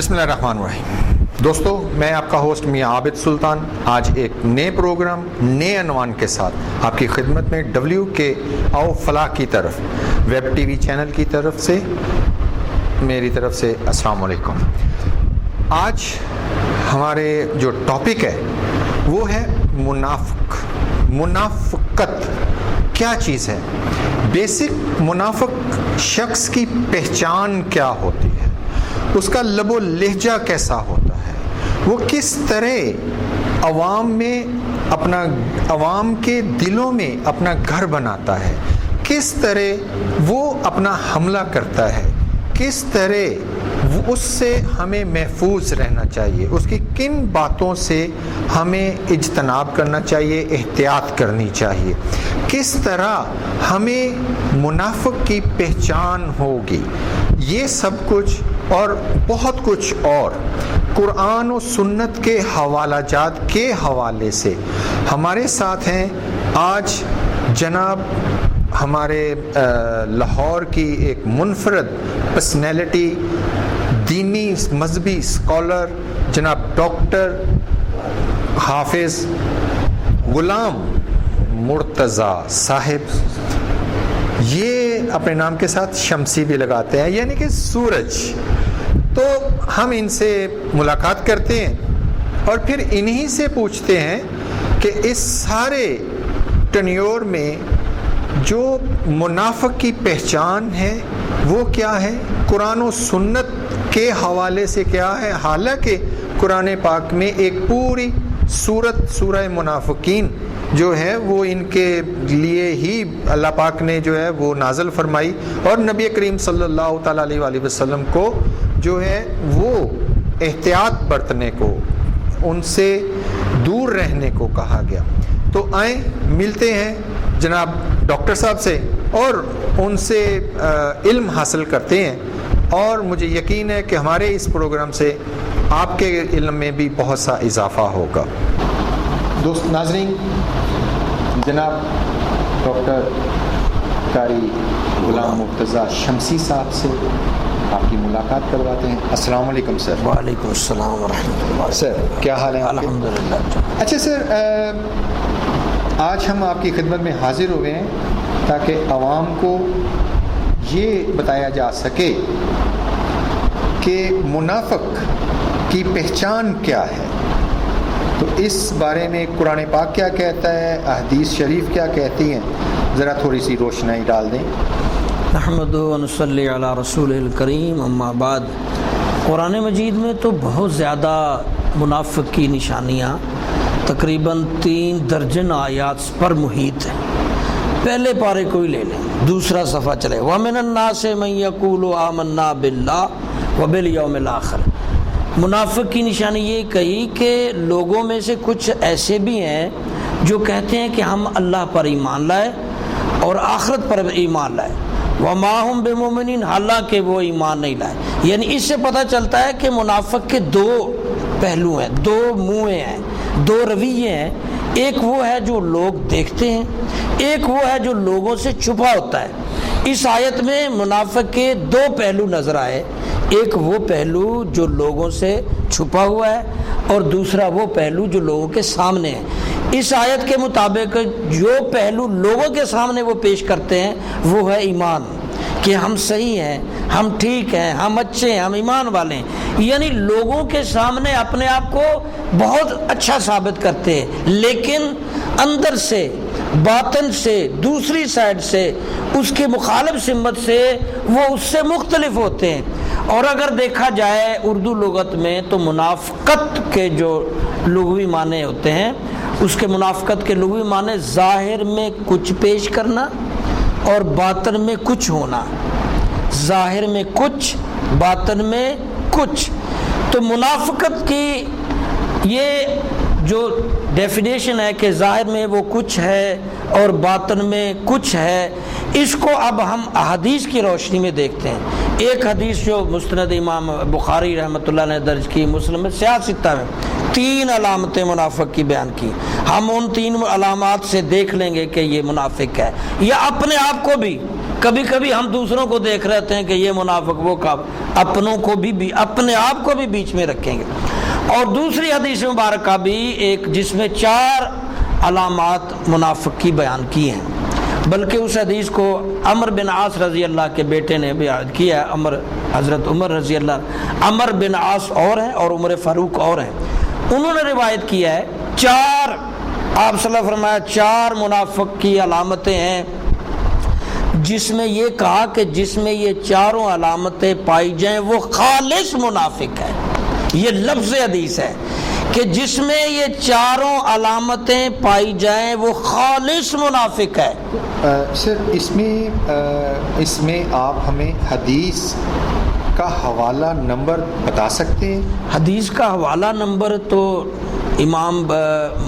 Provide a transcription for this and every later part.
بسم اللہ الرحمن الرحیم۔ دوستو، میں آپ کا ہوسٹ میاں عابد سلطان آج ایک نئے پروگرام نئے عنوان کے ساتھ آپ کی خدمت میں کے او فلاح کی طرف ویب ٹی وی چینل کی طرف سے میری طرف سے السلام علیکم۔ آج ہمارے جو ٹاپک ہے وہ ہے منافقت کیا چیز ہے، بیسک منافق شخص کی پہچان کیا ہوتی ہے، اس کا لب و لہجہ کیسا ہوتا ہے، وہ کس طرح عوام کے دلوں میں اپنا گھر بناتا ہے، کس طرح وہ اپنا حملہ کرتا ہے، کس طرح اس سے ہمیں محفوظ رہنا چاہیے، اس کی کن باتوں سے ہمیں اجتناب کرنا چاہیے، احتیاط کرنی چاہیے، کس طرح ہمیں منافق کی پہچان ہوگی، یہ سب کچھ اور بہت کچھ اور قرآن و سنت کے حوالہ جات کے حوالے سے ہمارے ساتھ ہیں آج جناب ہمارے لاہور کی ایک منفرد پرسنالٹی، دینی مذہبی اسکالر جناب ڈاکٹر حافظ غلام مرتضیٰ صاحب، یہ اپنے نام کے ساتھ شمسی بھی لگاتے ہیں یعنی کہ سورج۔ تو ہم ان سے ملاقات کرتے ہیں اور پھر انہی سے پوچھتے ہیں کہ اس سارے ٹنیور میں جو منافق کی پہچان ہے وہ کیا ہے، قرآن و سنت کے حوالے سے کیا ہے، حالانکہ قرآن پاک میں ایک پوری سورہ منافقین جو ہے وہ ان کے لیے ہی اللہ پاک نے جو ہے وہ نازل فرمائی، اور نبی کریم صلی اللہ تعالیٰ علیہ وآلہ وسلم کو جو ہے وہ احتیاط برتنے کو، ان سے دور رہنے کو کہا گیا۔ تو آئیں ملتے ہیں جناب ڈاکٹر صاحب سے اور ان سے علم حاصل کرتے ہیں، اور مجھے یقین ہے کہ ہمارے اس پروگرام سے آپ کے علم میں بھی بہت سا اضافہ ہوگا۔ دوست ناظرین، جناب ڈاکٹر قاری غلام مرتضیٰ شمسی صاحب سے آپ کی ملاقات کرواتے ہیں۔ السلام علیکم سر۔ وعلیکم السلام ورحمۃ اللہ۔ سر کیا حال ہے؟ الحمدللہ۔ اچھا سر، آج ہم آپ کی خدمت میں حاضر ہوئے ہیں تاکہ عوام کو یہ بتایا جا سکے کہ منافق کی پہچان کیا ہے، تو اس بارے میں قرآن پاک کیا کہتا ہے، احادیث شریف کیا کہتی ہیں، ذرا تھوڑی سی روشنائی ڈال دیں۔ نحمدہ و نصلی علی رسول الکریم، اما بعد۔ قرآن مجید میں تو بہت زیادہ منافق کی نشانیاں تقریباً 3 درجن آیات پر محیط ہیں۔ پہلے پارے کو ہی لے لیں، دوسرا صفحہ چلے، وَمِنَ النَّاسِ مَن يَقُولُ آمَنَّا بِاللَّهِ وَبِالْيَوْمِ الْآخِرِ۔ منافق کی نشانی یہ کہی کہ لوگوں میں سے کچھ ایسے بھی ہیں جو کہتے ہیں کہ ہم اللہ پر ایمان لائے اور آخرت پر ایمان لائے، وَمَا هُمْ بِمُؤْمِنِينَ، حالانکہ وہ ایمان نہیں لائے۔ یعنی اس سے پتہ چلتا ہے کہ منافق کے 2 پہلو ہیں، 2 منہ ہیں، 2 رویے ہیں۔ ایک وہ ہے جو لوگ دیکھتے ہیں، ایک وہ ہے جو لوگوں سے چھپا ہوتا ہے۔ اس آیت میں منافق کے 2 پہلو نظر آئے، ایک وہ پہلو جو لوگوں سے چھپا ہوا ہے اور دوسرا وہ پہلو جو لوگوں کے سامنے ہے۔ اس آیت کے مطابق جو پہلو لوگوں کے سامنے وہ پیش کرتے ہیں وہ ہے ایمان، کہ ہم صحیح ہیں، ہم ٹھیک ہیں، ہم اچھے ہیں، ہم ایمان والے ہیں، یعنی لوگوں کے سامنے اپنے آپ کو بہت اچھا ثابت کرتے ہیں، لیکن اندر سے، باطن سے، دوسری سائڈ سے، اس کے مخالف سمت سے وہ اس سے مختلف ہوتے ہیں۔ اور اگر دیکھا جائے اردو لغت میں تو منافقت کے جو لغوی معنی ہوتے ہیں، اس کے منافقت کے لغوی معنی ظاہر میں کچھ پیش کرنا اور باطن میں کچھ ہونا، ظاہر میں کچھ، باطن میں کچھ۔ تو منافقت کی یہ جو ڈیفینیشن ہے کہ ظاہر میں وہ کچھ ہے اور باطن میں کچھ ہے، اس کو اب ہم احادیث کی روشنی میں دیکھتے ہیں۔ ایک حدیث جو مستند امام بخاری رحمۃ اللہ نے درج کی، مسلم سیاستہ میں 3 علامتیں منافق کی بیان کی، ہم ان 3 علامات سے دیکھ لیں گے کہ یہ منافق ہے، یا اپنے آپ کو بھی کبھی کبھی ہم دوسروں کو دیکھ رہتے ہیں کہ یہ منافق وہ کب اپنوں کو بھی اپنے آپ کو بھی بیچ میں رکھیں گے۔ اور دوسری حدیث مبارکہ بھی ایک جس میں 4 علامات منافق کی بیان کی ہیں، بلکہ اس حدیث کو عمر بن عاص رضی اللہ کے بیٹے نے بیان کیا ہے۔ حضرت عمر رضی اللہ، عمر بن عاص اور ہیں اور عمر فاروق اور ہیں، انہوں نے روایت کیا ہے 4، آپ صلی اللہ علیہ وسلم فرمایا 4 منافق کی علامتیں ہیں، جس میں یہ کہا کہ جس میں یہ 4 علامتیں پائی جائیں وہ خالص منافق ہے۔ یہ لفظ حدیث ہے کہ جس میں یہ 4 علامتیں پائی جائیں وہ خالص منافق ہے۔ سر اس میں آپ ہمیں حدیث کا حوالہ نمبر بتا سکتے ہیں؟ حدیث کا حوالہ نمبر تو امام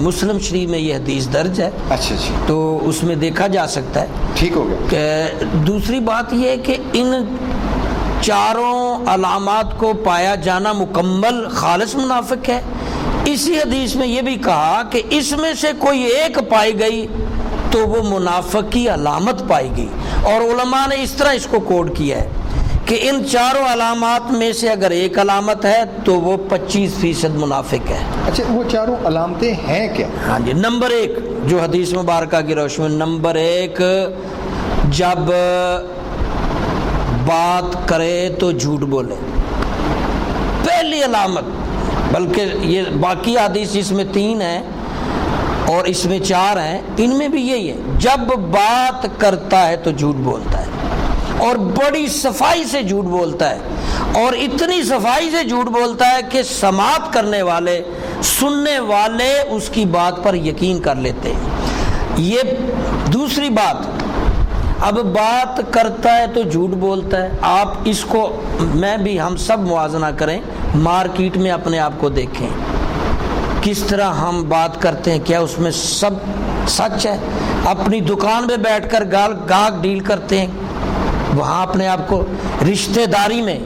مسلم شریف میں یہ حدیث درج ہے، اچھا جی، تو اس میں دیکھا جا سکتا ہے۔ ٹھیک ہو گیا۔ کہ دوسری بات یہ ہے کہ ان 4 علامات کو پایا جانا مکمل خالص منافق ہے۔ اسی حدیث میں یہ بھی کہا کہ اس میں سے کوئی ایک پائی گئی تو وہ منافق کی علامت پائی گئی، اور علماء نے اس طرح اس کو کوڈ کیا ہے کہ ان 4 علامات میں سے اگر ایک علامت ہے تو وہ 25% منافق ہے۔ اچھا، وہ 4 علامتیں ہیں کیا؟ ہاں جی، نمبر 1 جو حدیث مبارکہ کی روشنی میں، نمبر 1 جب بات کرے تو جھوٹ بولے، پہلی علامت۔ بلکہ یہ باقی حدیث اس میں 3 ہیں اور اس میں 4 ہیں، ان میں بھی یہی ہے، جب بات کرتا ہے تو جھوٹ بولتا ہے، اور بڑی صفائی سے جھوٹ بولتا ہے، اور اتنی صفائی سے جھوٹ بولتا ہے کہ سماعت کرنے والے، سننے والے اس کی بات پر یقین کر لیتے ہیں۔ یہ دوسری بات، اب بات کرتا ہے تو جھوٹ بولتا ہے۔ آپ اس کو میں بھی ہم سب موازنہ کریں، مارکیٹ میں اپنے آپ کو دیکھیں کس طرح ہم بات کرتے ہیں، کیا اس میں سب سچ ہے؟ اپنی دکان میں بیٹھ کر گاہک ڈیل کرتے ہیں، وہاں اپنے آپ کو رشتہ داری میں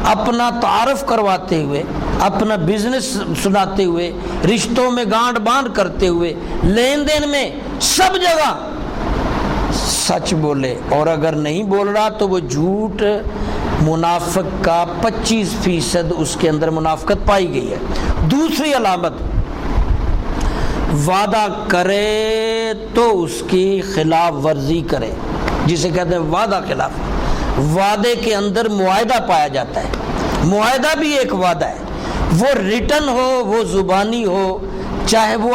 اپنا تعارف کرواتے ہوئے، اپنا بزنس سناتے ہوئے، رشتوں میں گانٹ باندھ کرتے ہوئے، لین دین میں سب جگہ سچ بولے، اور اگر نہیں بول رہا تو وہ جھوٹ، منافق کا 25% اس کے اندر منافقت پائی گئی ہے۔ دوسری علامت، وعدہ کرے تو اس کی خلاف ورزی کرے، جسے کہتے ہیں وعدہ خلاف۔ وعدے کے اندر معاہدہ پایا جاتا ہے، معاہدہ بھی ایک وعدہ ہے، وہ ریٹن ہو، وہ زبانی ہو، چاہے وہ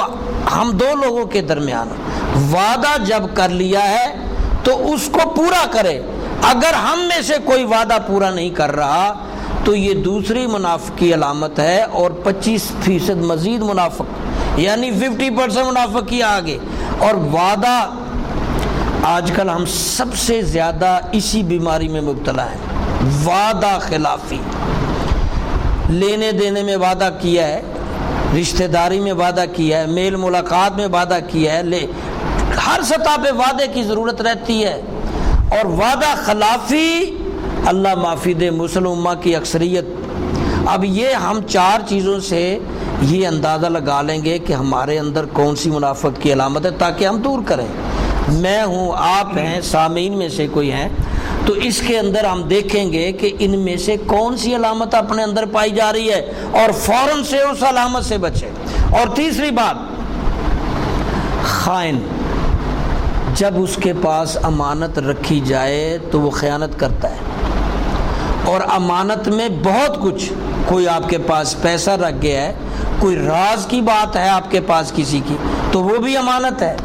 ہم 2 لوگوں کے درمیان ہو۔ وعدہ جب کر لیا ہے تو اس کو پورا کرے، اگر ہم میں سے کوئی وعدہ پورا نہیں کر رہا تو یہ دوسری منافق کی علامت ہے، اور 25% مزید منافق، یعنی 50% منافق کی آگے۔ اور وعدہ، آج کل ہم سب سے زیادہ اسی بیماری میں مبتلا ہیں، وعدہ خلافی۔ لینے دینے میں وعدہ کیا ہے، رشتہ داری میں وعدہ کیا ہے، میل ملاقات میں وعدہ کیا ہے، ہر سطح پہ وعدے کی ضرورت رہتی ہے۔ اور وعدہ خلافی، اللہ معافی دے، مسلم امہ کی اکثریت۔ اب یہ ہم 4 چیزوں سے یہ اندازہ لگا لیں گے کہ ہمارے اندر کون سی منافق کی علامت ہے، تاکہ ہم دور کریں۔ میں ہوں، آپ ہیں، سامعین میں سے کوئی ہیں، تو اس کے اندر ہم دیکھیں گے کہ ان میں سے کون سی علامت اپنے اندر پائی جا رہی ہے، اور فوراً سے اس علامت سے بچے۔ اور تیسری بات، خائن، جب اس کے پاس امانت رکھی جائے تو وہ خیانت کرتا ہے، اور امانت میں بہت کچھ، کوئی آپ کے پاس پیسہ رکھ گیا ہے، کوئی راز کی بات ہے آپ کے پاس کسی کی، تو وہ بھی امانت ہے،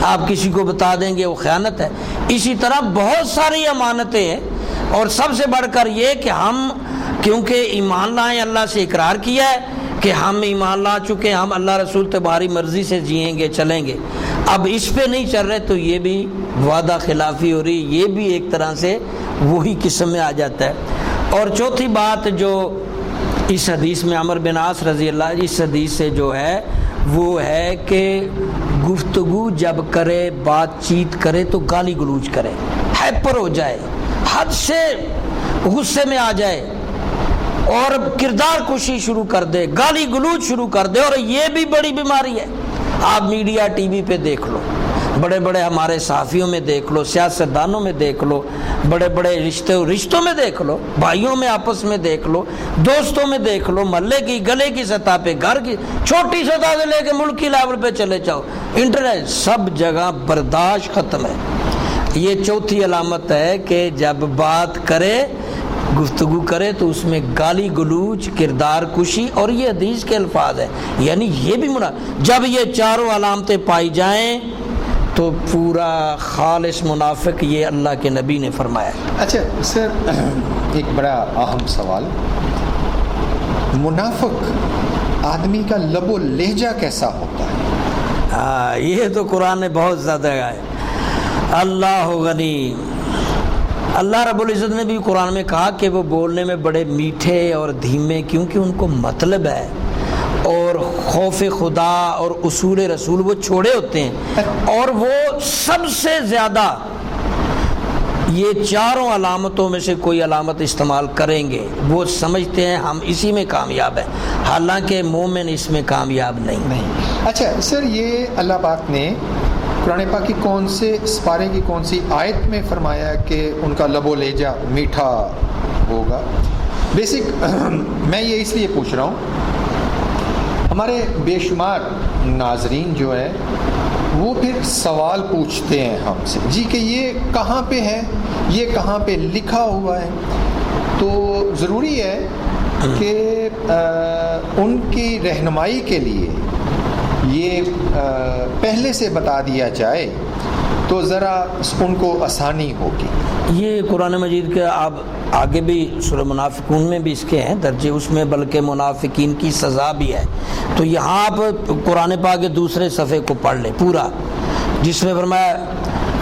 آپ کسی کو بتا دیں گے وہ خیانت ہے۔ اسی طرح بہت ساری امانتیں ہیں، اور سب سے بڑھ کر یہ کہ ہم کیونکہ ایمان لائیں، اللہ سے اقرار کیا ہے کہ ہم ایمان لا چکے، ہم اللہ رسول تمہاری مرضی سے جئیں گے، چلیں گے، اب اس پہ نہیں چل رہے تو یہ بھی وعدہ خلافی ہو رہی، یہ بھی ایک طرح سے وہی قسم میں آ جاتا ہے۔ اور چوتھی بات جو اس حدیث میں عمر بن عاص رضی اللہ، اس حدیث سے جو ہے وہ ہے کہ گفتگو جب کرے، بات چیت کرے تو گالی گلوچ کرے، ہائپر ہو جائے، حد سے غصے میں آ جائے، اور کردار کشی شروع کر دے، گالی گلوچ شروع کر دے۔ اور یہ بھی بڑی بیماری ہے، آپ میڈیا ٹی وی پہ دیکھ لو، بڑے بڑے ہمارے صحافیوں میں دیکھ لو، سیاستدانوں میں دیکھ لو، بڑے بڑے رشتوں میں دیکھ لو، بھائیوں میں آپس میں دیکھ لو، دوستوں میں دیکھ لو، محلے کی گلے کی سطح پہ، گھر کی چھوٹی سطح سے لے کے ملکی لیول پہ چلے جاؤ، انٹرنیٹ، سب جگہ برداشت ختم ہے۔ یہ چوتھی علامت ہے کہ جب بات کرے، گفتگو کرے تو اس میں گالی گلوچ، کردار کشی، اور یہ حدیث کے الفاظ ہیں، یعنی یہ بھی جب یہ چاروں علامتیں پائی جائیں تو پورا خالص منافق، یہ اللہ کے نبی نے فرمایا۔ اچھا سر، ایک بڑا اہم سوال، منافق آدمی کا لب و لہجہ کیسا ہوتا ہے؟ یہ تو قرآن نے بہت زیادہ ہے۔ اللہ غنی، اللہ رب العزت نے بھی قرآن میں کہا کہ وہ بولنے میں بڑے میٹھے اور دھیمے، کیونکہ ان کو مطلب ہے اور خوف خدا اور اصول رسول وہ چھوڑے ہوتے ہیں، اور وہ سب سے زیادہ یہ چاروں علامتوں میں سے کوئی علامت استعمال کریں گے، وہ سمجھتے ہیں ہم اسی میں کامیاب ہیں، حالانکہ مومن اس میں کامیاب نہیں۔ اچھا سر، یہ اللہ پاک نے قرآن پاک کی کون سے سپارے کی کون سی آیت میں فرمایا کہ ان کا لب و لہجہ میٹھا ہوگا؟ بیسک میں یہ اس لیے پوچھ رہا ہوں، ہمارے بے شمار ناظرین جو ہے وہ پھر سوال پوچھتے ہیں ہم سے، جی کہ یہ کہاں پہ ہے، یہ کہاں پہ لکھا ہوا ہے؟ تو ضروری ہے کہ ان کی رہنمائی کے لیے یہ پہلے سے بتا دیا جائے تو ذرا ان کو آسانی ہوگی۔ یہ قرآن مجید کے آپ آگے بھی سورہ منافقون میں بھی اس کے ہیں درجے، اس میں بلکہ منافقین کی سزا بھی ہے۔ تو یہاں آپ قرآن پاک کے دوسرے صفحے کو پڑھ لیں پورا، جس میں فرمایا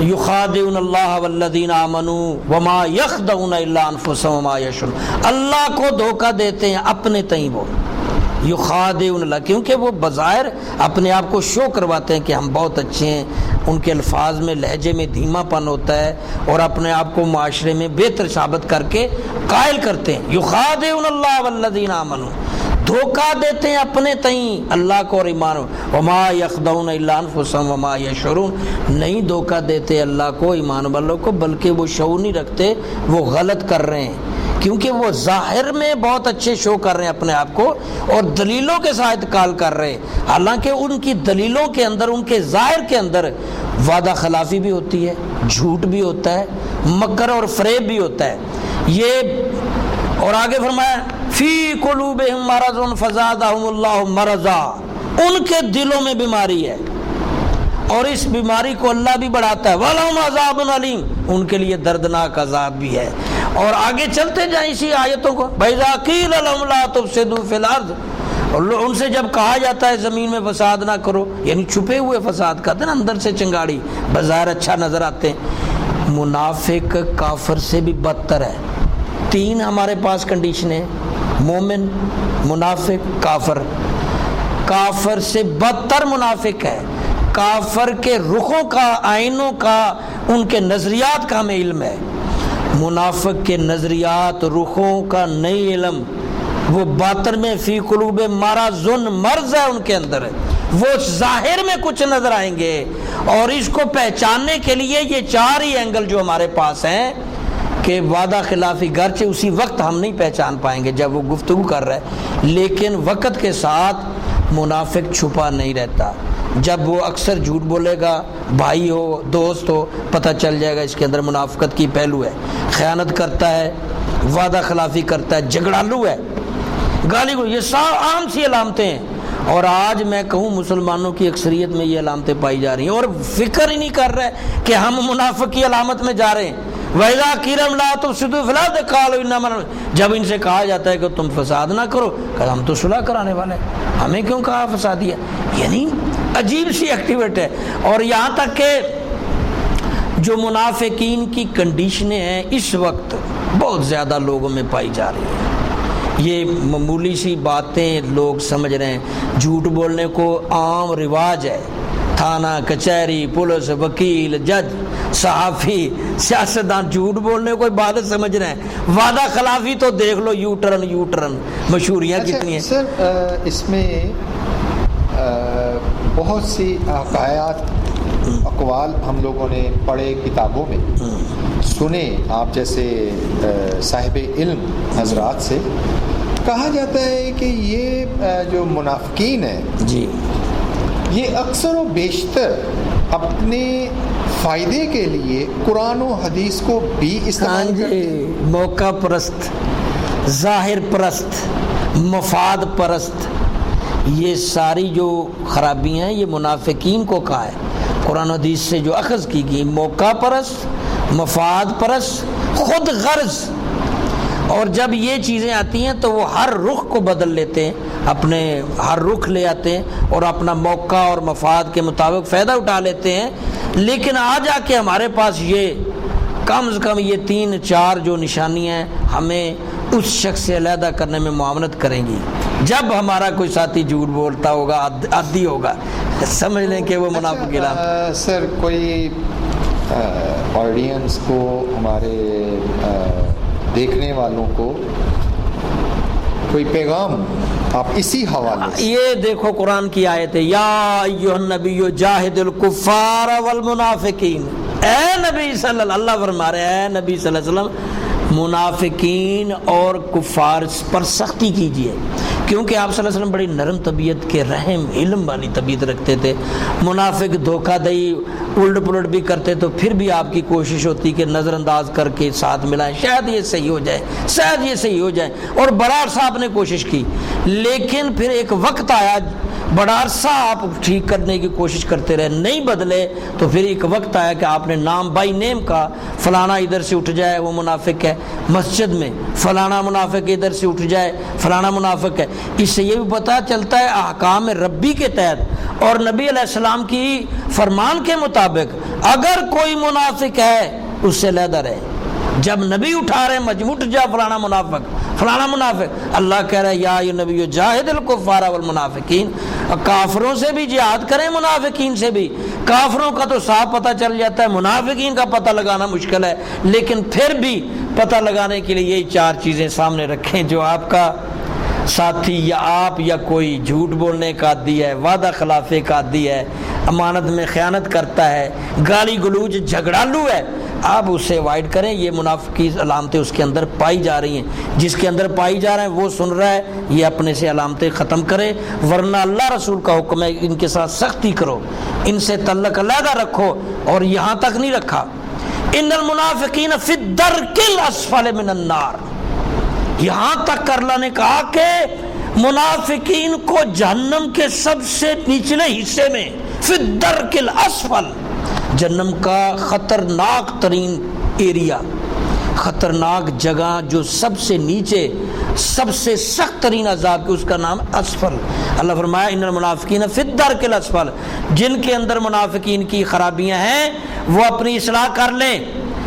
یخادعون اللہ والذین آمنوا وما یخدعون الا انفسهم وما یشعرون، اللہ کو دھوکہ دیتے ہیں اپنے تئیں، وہ یخادعون اللہ، کیونکہ وہ بظاہر اپنے آپ کو شو کرواتے ہیں کہ ہم بہت اچھے ہیں، ان کے الفاظ میں لہجے میں دھیما پن ہوتا ہے اور اپنے آپ کو معاشرے میں بہتر ثابت کر کے قائل کرتے ہیں۔ یخادعون اللہ والذین آمنوا، دھوکہ دیتے ہیں اپنے تئیں اللہ کو اور ایمان، وما یخدعون الا انفسهم وما یشعرون، نہیں دھوکہ دیتے اللہ کو، ایمان والوں کو، بلکہ وہ شعور نہیں رکھتے، وہ غلط کر رہے ہیں، کیونکہ وہ ظاہر میں بہت اچھے شو کر رہے ہیں اپنے آپ کو اور دلیلوں کے ساتھ کال کر رہے ہیں، حالانکہ ان کی دلیلوں کے اندر، ان کے ظاہر کے اندر وعدہ خلافی بھی ہوتی ہے، جھوٹ بھی ہوتا ہے، مکر اور فریب بھی ہوتا ہے۔ یہ اور آگے فرمایا فی قلوبہم مرض فزادہم اللہ مرضا، ان کے دلوں میں بیماری ہے اور اس بیماری کو اللہ بھی بڑھاتا ہے، وَلَهُمْ عَذَابٌ عَلِيمٌ، ان کے لیے دردناک عذاب بھی ہے۔ اور آگے چلتے جائیں اسی آیتوں کو، وَإِذَا قِيلَ لَهُمْ لَا تُفْسِدُوا فِي الْأَرْضِ، اور ان سے جب کہا جاتا ہے زمین میں فساد نہ کرو، یعنی چھپے ہوئے فساد کرتے ہیں نا، اندر سے چنگاڑی، بظاہر اچھا نظر آتے ہیں۔ منافق کافر سے بھی بدتر ہے۔ تین ہمارے پاس کنڈیشنیں، مومن، منافق، کافر۔ کافر سے بدتر منافق ہے، کافر کے رخوں کا، آئینوں کا، ان کے نظریات کا ہمیں علم ہے، منافق کے نظریات، رخوں کا نہیں علم، وہ باطن میں فی قلوب مرض ہے ان کے اندر، وہ ظاہر میں کچھ نظر آئیں گے، اور اس کو پہچاننے کے لیے یہ چار ہی اینگل جو ہمارے پاس ہیں کہ وعدہ خلافی، گرچہ اسی وقت ہم نہیں پہچان پائیں گے جب وہ گفتگو کر رہا ہے، لیکن وقت کے ساتھ منافق چھپا نہیں رہتا، جب وہ اکثر جھوٹ بولے گا، بھائی ہو، دوست ہو، پتہ چل جائے گا اس کے اندر منافقت کی پہلو ہے، خیانت کرتا ہے، وعدہ خلافی کرتا ہے، جھگڑالو ہے، گالی کو، یہ سب عام سی علامتیں ہیں، اور آج میں کہوں مسلمانوں کی اکثریت میں یہ علامتیں پائی جا رہی ہیں، اور فکر ہی نہیں کر رہے کہ ہم منافق کی علامت میں جا رہے ہیں۔ وَإِذَا قِيلَ لَهُمْ لَا تُفْسِدُوا فِي الْأَرْضِ قَالُوا إِنَّمَا نَحْنُ، جب ان سے کہا جاتا ہے کہ تم فساد نہ کرو، کہ ہم تو صلح کرانے والے ہیں، ہمیں کیوں کہا فسادی ہے؟ یعنی عجیب سی ایکٹیویٹ ہے۔ اور یہاں تک کہ جو منافقین کی کنڈیشنیں ہیں اس وقت بہت زیادہ لوگوں میں پائی جا رہی ہیں، یہ معمولی سی باتیں لوگ سمجھ رہے ہیں، جھوٹ بولنے کو عام رواج ہے، تھانہ، کچہری، پولیس، وکیل، جج، صحافی، سیاستدان جھوٹ بولنے کو عبادت سمجھ رہے ہیں، وعدہ خلافی تو دیکھ لو، یو ٹرن مشہوریاں کتنی ہیں۔ سر اس میں بہت سی حکایات اقوال ہم لوگوں نے پڑھے کتابوں میں، سنے آپ جیسے صاحب علم حضرات سے، کہا جاتا ہے کہ یہ جو منافقین ہیں جی یہ اکثر و بیشتر اپنے فائدے کے لیے قرآن و حدیث کو بھی استعمال کرتے ہیں۔ موقع پرست، ظاہر پرست، مفاد پرست، یہ ساری جو خرابیاں ہیں یہ منافقین کو کہا ہے۔ قرآن و حدیث سے جو اخذ کی گئی، موقع پرست، مفاد پرست، خود غرض، اور جب یہ چیزیں آتی ہیں تو وہ ہر رخ کو بدل لیتے ہیں، اپنے ہر رخ لے آتے ہیں اور اپنا موقع اور مفاد کے مطابق فائدہ اٹھا لیتے ہیں۔ لیکن آ جا کے ہمارے پاس یہ کم از کم یہ 3-4 جو نشانیاں ہیں ہمیں اس شخص سے علیحدہ کرنے میں معاونت کریں گی۔ جب ہمارا کوئی ساتھی جھوٹ بولتا ہوگا، عادی ہوگا، سمجھ لیں کہ وہ منافق ہے۔ سر کوئی آڈینس کو، ہمارے دیکھنے والوں کو کوئی پیغام آپ اسی حوالے سے؟ یہ دیکھو قرآن کی آیت ہے، یا ایھا النبی جاہد الکفار والمنافقین، اے نبی صلی اللہ فرما رہے ہیں، اے نبی صلی اللہ علیہ وسلم منافقین اور کفار پر سختی کیجیے، کیونکہ آپ صلی اللہ علیہ وسلم بڑی نرم طبیعت کے، رحم علم والی طبیعت رکھتے تھے۔ منافق دھوکہ دہی الٹ پلٹ بھی کرتے تو پھر بھی آپ کی کوشش ہوتی کہ نظر انداز کر کے ساتھ ملائیں، شاید یہ صحیح ہو جائے، شاید یہ صحیح ہو جائے، اور بڑا عرصہ آپ نے کوشش کی، لیکن پھر ایک وقت آیا، بڑا عرصہ آپ ٹھیک کرنے کی کوشش کرتے رہے، نہیں بدلے، تو پھر ایک وقت آیا کہ آپ نے نام بائی نیم کا، فلانا ادھر سے اٹھ جائے وہ منافق ہے، مسجد میں فلانا منافق ادھر سے اٹھ جائے فلانا منافق ہے۔ اس سے یہ بھی پتہ چلتا ہے احکام ربی کے تحت اور نبی علیہ السلام کی فرمان کے مطابق اگر کوئی منافق ہے اس سے علیحدہ رہے۔ جب نبی اٹھا رہے ہیں اٹھ جا فلانا منافق، اللہ کہہ رہا ہے یا ایھا النبی جاہد الکفار والمنافقین، کافروں سے بھی جہاد کریں، منافقین سے بھی۔ کافروں کا تو صاف پتہ چل جاتا ہے، منافقین کا پتہ لگانا مشکل ہے، لیکن پھر بھی پتہ لگانے کے لیے یہی 4 چیزیں سامنے رکھیں جو آپ کا ساتھی یا آپ یا کوئی جھوٹ بولنے کا عادی ہے، وعدہ خلافی کا عادی ہے، امانت میں خیانت کرتا ہے، گالی گلوچ جھگڑالو ہے، آپ اسے اوائڈ کریں۔ یہ منافق کی علامتیں اس کے اندر پائی جا رہی ہیں، جس کے اندر پائی جا رہے ہیں وہ سن رہا ہے، یہ اپنے سے علامتیں ختم کرے، ورنہ اللہ رسول کا حکم ہے ان کے ساتھ سختی کرو، ان سے تعلق علیحدہ رکھو، اور یہاں تک نہیں رکھا، ان المنافقین فی الدرک الاسفل من النار، یہاں تک اللہ نے کہا کہ منافقین کو جہنم کے سب سے نچلے حصے میں، فی الدرک الاسفل، جہنم کا خطرناک ترین ایریا، خطرناک جگہ جو سب سے نیچے، سب سے سخت ترین عذاب کی، اس کا نام اسفل۔ اللہ فرمایا ان المنافقین فی الدرک الاسفل، جن کے اندر منافقین کی خرابیاں ہیں وہ اپنی اصلاح کر لیں،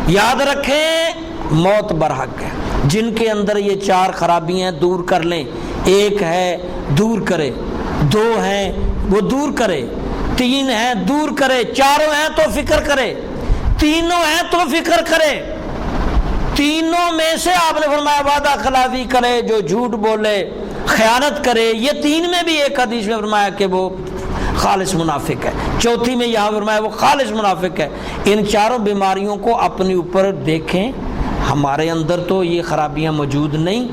یاد رکھیں موت برحق ہے۔ جن کے اندر یہ 4 خرابیاں دور کر لیں، ایک ہے دور کرے، 2 ہیں وہ دور کرے، 3 ہیں دور کرے، 4 ہیں تو فکر کرے، 3 ہیں تو فکر کرے۔ 3 میں سے آپ نے فرمایا وعدہ خلافی کرے، جو جھوٹ بولے، خیانت کرے، یہ 3 میں بھی ایک حدیث میں فرمایا کہ وہ خالص منافق ہے، 4 میں یہاں فرمایا وہ خالص منافق ہے۔ ان 4 بیماریوں کو اپنے اوپر دیکھیں، ہمارے اندر تو یہ خرابیاں موجود نہیں،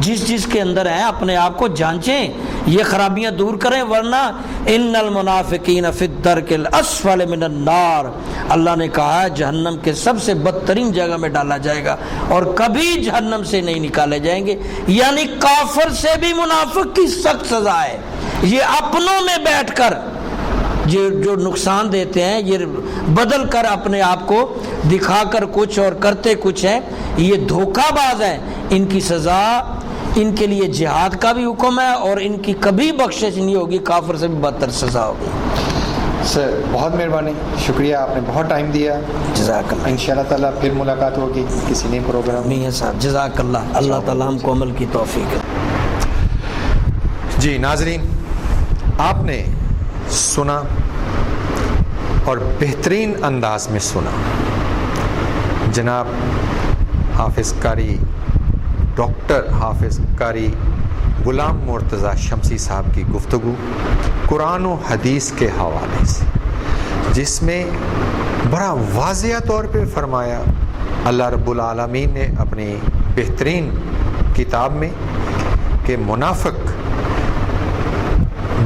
جس کے اندر ہیں اپنے آپ کو جانچیں، یہ خرابیاں دور کریں، ورنہ ان المنافقین فی الدرک الاسفل من النار، اللہ نے کہا ہے جہنم کے سب سے بدترین جگہ میں ڈالا جائے گا اور کبھی جہنم سے نہیں نکالے جائیں گے۔ یعنی کافر سے بھی منافق کی سخت سزا ہے۔ یہ اپنوں میں بیٹھ کر جو نقصان دیتے ہیں، یہ بدل کر اپنے آپ کو دکھا کر کچھ اور کرتے کچھ ہیں، یہ دھوکہ باز ہیں، ان کی سزا، ان کے لیے جہاد کا بھی حکم ہے اور ان کی کبھی بخشش نہیں ہوگی، کافر سے بھی بدتر سزا ہوگی۔ سر بہت مہربانی، شکریہ، آپ نے بہت ٹائم دیا۔ جزاک اللہ، انشاءاللہ تعالیٰ پھر ملاقات ہوگی کسی نئے پروگرام میں۔ میاں صاحب جزاک اللہ، اللہ تعالیٰ ہم کو عمل کی توفیق ہے۔ جی ناظرین، آپ نے سنا اور بہترین انداز میں سنا جناب حافظ قاری ڈاکٹر حافظ قاری غلام مرتضیٰ شمسی صاحب کی گفتگو قرآن و حدیث کے حوالے سے۔ جس میں بڑا واضح طور پہ فرمایا اللہ رب العالمین نے اپنی بہترین کتاب میں کہ منافق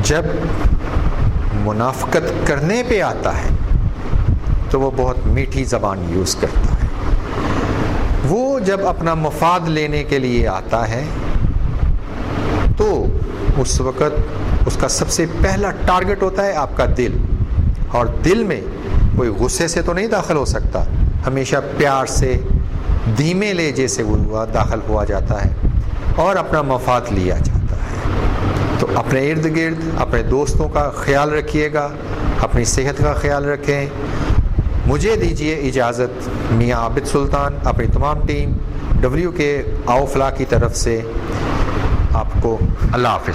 جب منافقت کرنے پہ آتا ہے تو وہ بہت میٹھی زبان یوز کرتا ہے. وہ جب اپنا مفاد لینے کے لیے آتا ہے تو اس وقت اس کا سب سے پہلا ٹارگٹ ہوتا ہے آپ کا دل, اور دل میں کوئی غصے سے تو نہیں داخل ہو سکتا, ہمیشہ پیار سے دھیمے لہجے سے وہ داخل ہوا جاتا ہے اور اپنا مفاد لیا جاتا ہے. تو اپنے ارد گرد اپنے دوستوں کا خیال رکھیے گا, اپنی صحت کا خیال رکھیں. مجھے دیجیے اجازت, میاں عابد سلطان اپنی تمام ٹیم WK آؤ فلاح کی طرف سے آپ کو اللہ حافظ.